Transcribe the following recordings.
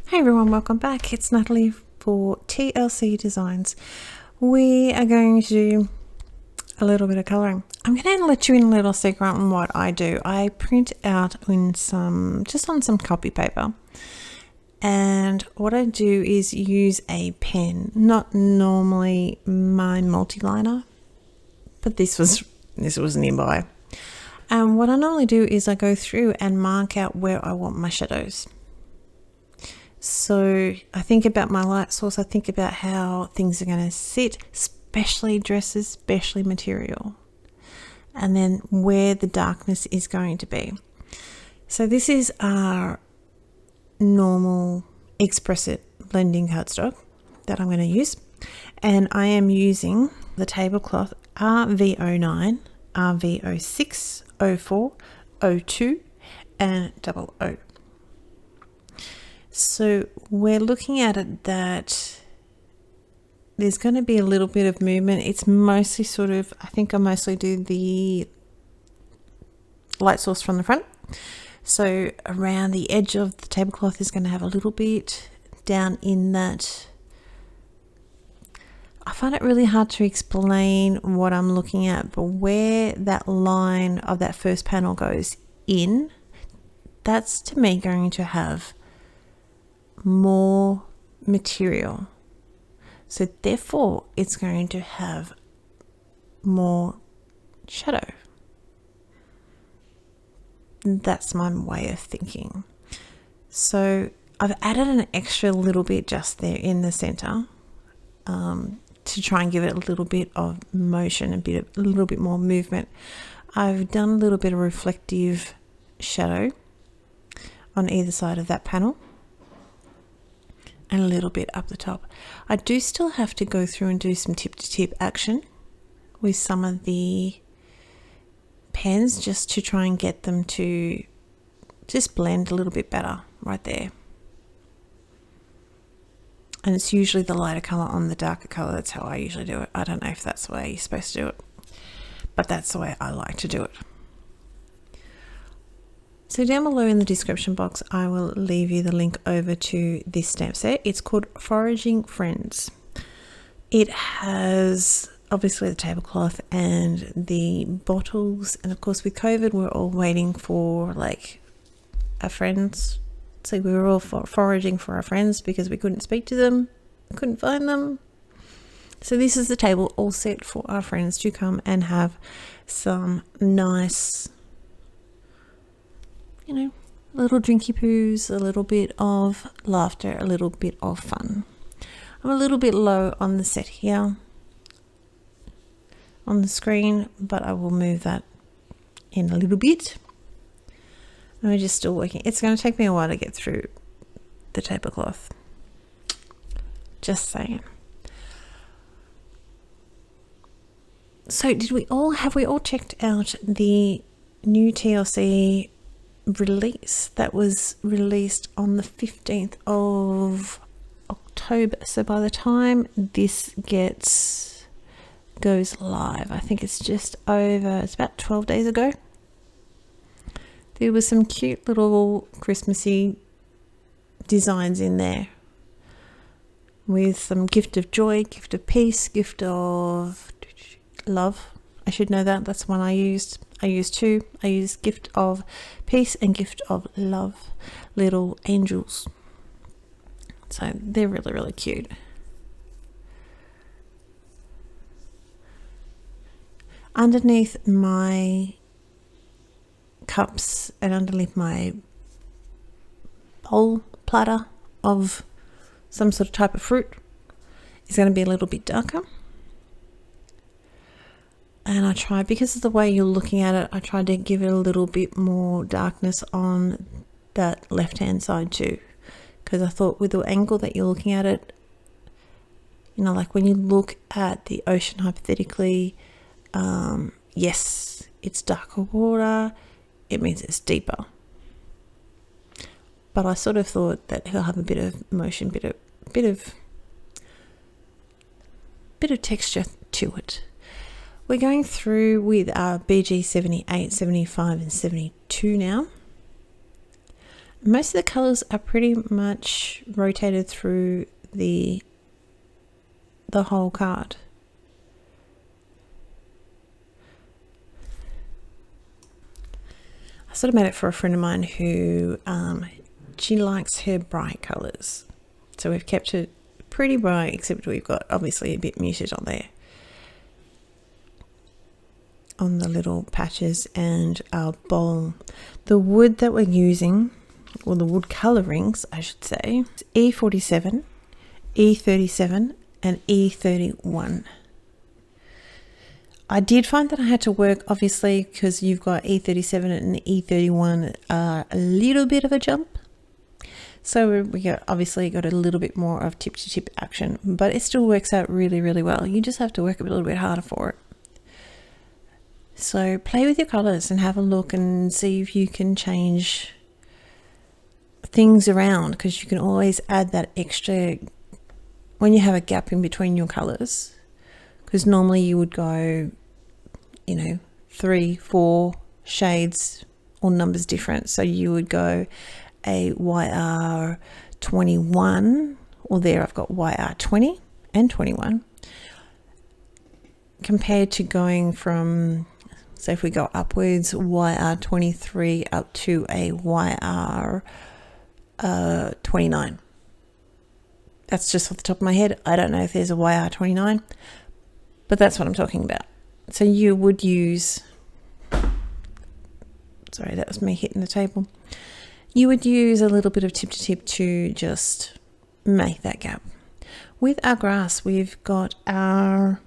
Hey everyone, welcome back. It's Natalie for TLC Designs. We are going to do a little bit of colouring. I'm going to let you in a little secret on what I do. I print out on some copy paper, and what I do is use a pen, not normally my multi-liner, but this was nearby. And what I normally do is I go through and mark out where I want my shadows. So I think about my light source, I think about how things are going to sit, especially dresses, especially material, and then where the darkness is going to be. So this is our normal Express It blending cardstock that I'm going to use, and I am using the tablecloth RV09, RV06, 04, 02 and 00. So we're looking at it that there's going to be a little bit of movement. It's mostly I think I mostly do the light source from the front. So around the edge of the tablecloth is going to have a little bit down in that. I find it really hard to explain what I'm looking at, but where that line of that first panel goes in, that's to me going to have more material, so therefore it's going to have more shadow. That's my way of thinking. So I've added an extra little bit just there in the center to try and give it a little bit of motion, a little bit more movement. I've done a little bit of reflective shadow on either side of that panel, and a little bit up the top. I do still have to go through and do some tip to tip action with some of the pens, just to try and get them to just blend a little bit better right there. And it's usually the lighter color on the darker color. That's how I usually do it. I don't know if that's the way you're supposed to do it, but that's the way I like to do it. So down below in the description box, I will leave you the link over to this stamp set. It's called Foraging Friends. It has obviously the tablecloth and the bottles. And of course with COVID, we're all waiting for like our friends. So we were all foraging for our friends because we couldn't speak to them, couldn't find them. So this is the table all set for our friends to come and have some nice, little drinky poos, a little bit of laughter, a little bit of fun. I'm a little bit low on the set here on the screen, but I will move that in a little bit. And we're just still working. It's going to take me a while to get through the tablecloth. Just saying. So have we all checked out the new TLC release that was released on the 15th of October? So by the time this goes live, I think it's about 12 days ago. There was some cute little Christmassy designs in there with some gift of joy, gift of peace, gift of love. I should know that. That's one I used. I used two. I used gift of peace and gift of love, little angels. So they're really, really cute. Underneath my cups and underneath my bowl platter of some sort of type of fruit is going to be a little bit darker. And I tried, because of the way you're looking at it, I tried to give it a little bit more darkness on that left hand side too, because I thought with the angle that you're looking at it, like when you look at the ocean hypothetically, yes, it's darker water, it means it's deeper, but I sort of thought that he'll have a bit of motion, bit of texture to it. We're going through with our BG 78, 75 and 72 now. Most of the colors are pretty much rotated through the whole card. I sort of made it for a friend of mine who she likes her bright colors, so we've kept it pretty bright, except we've got obviously a bit muted on there on the little patches. And our bowl, the wood that we're using, or the wood colorings I should say, is E47, E37 and E31. I did find that I had to work, obviously, because you've got E37 and E31 a little bit of a jump. So we obviously got a little bit more of tip to tip action, but it still works out really, really well. You just have to work a little bit harder for it. So play with your colors and have a look and see if you can change things around, because you can always add that extra when you have a gap in between your colors, because normally you would go, 3-4 shades or numbers different. So you would go a YR21, or there I've got YR20 and 21, compared to going from, so if we go upwards, YR23 up to a YR29. That's just off the top of my head. I don't know if there's a YR29, but that's what I'm talking about. So you would use, sorry, that was me hitting the table. You would use a little bit of tip to tip to just make that gap. With our grass, we've got our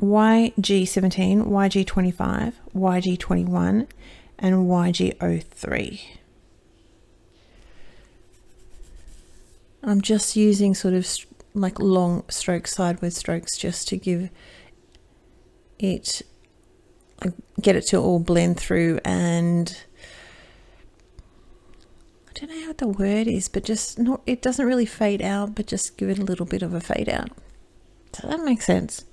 YG17, YG25, YG21 and YG03. I'm just using sort of like long strokes, sideways strokes, just to give it, get it to all blend through, and I don't know what the word is, but just not, it doesn't really fade out, but just give it a little bit of a fade out. Does that make sense?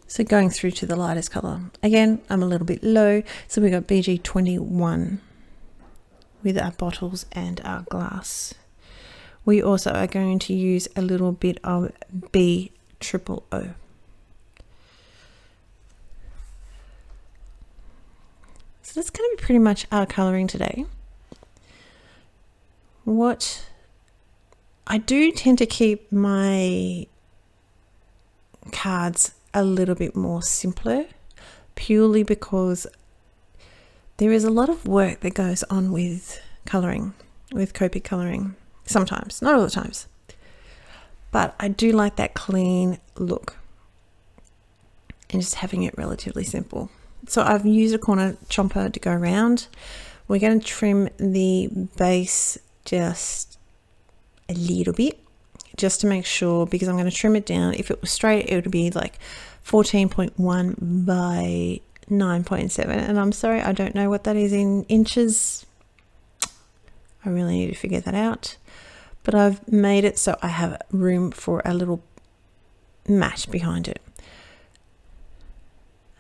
So going through to the lightest color. Again, I'm a little bit low, so we got BG21 with our bottles and our glass. We also are going to use a little bit of B00. So that's going to be pretty much our coloring today. What I do tend to keep my cards a little bit more simpler, purely because there is a lot of work that goes on with coloring, with Copic coloring. Sometimes, not all the times, but I do like that clean look and just having it relatively simple. So I've used a corner chomper to go around. We're going to trim the base just a little bit, just to make sure, because I'm going to trim it down. If it was straight, it would be like 14.1 by 9.7, and I'm sorry, I don't know what that is in inches. I really need to figure that out, but I've made it so I have room for a little mat behind it,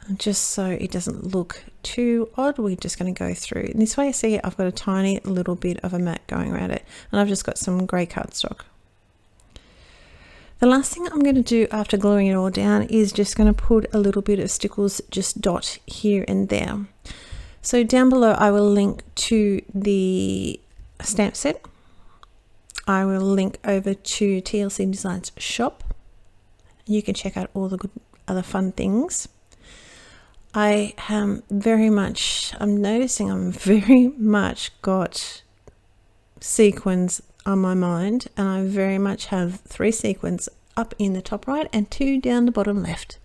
and just so it doesn't look too odd, we're just going to go through. And this way, see, I've got a tiny little bit of a mat going around it, and I've just got some grey cardstock. The last thing I'm going to do after gluing it all down is just going to put a little bit of stickles, just dot here and there. So down below I will link to the stamp set. I will link over to TLC Designs shop. You can check out all the good other fun things. I am very much, I'm noticing I'm very much got sequins on my mind, and I very much have 3 sequins up in the top right and 2 down the bottom left.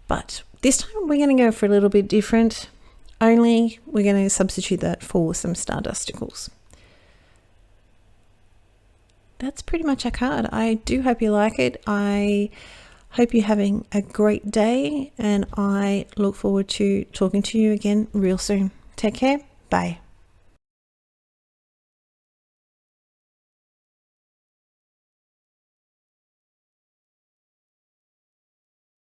But this time we're going to go for a little bit different, only we're going to substitute that for some Stardust stickles. That's pretty much our card. I do hope you like it. I hope you're having a great day, and I look forward to talking to you again real soon. Take care. Bye.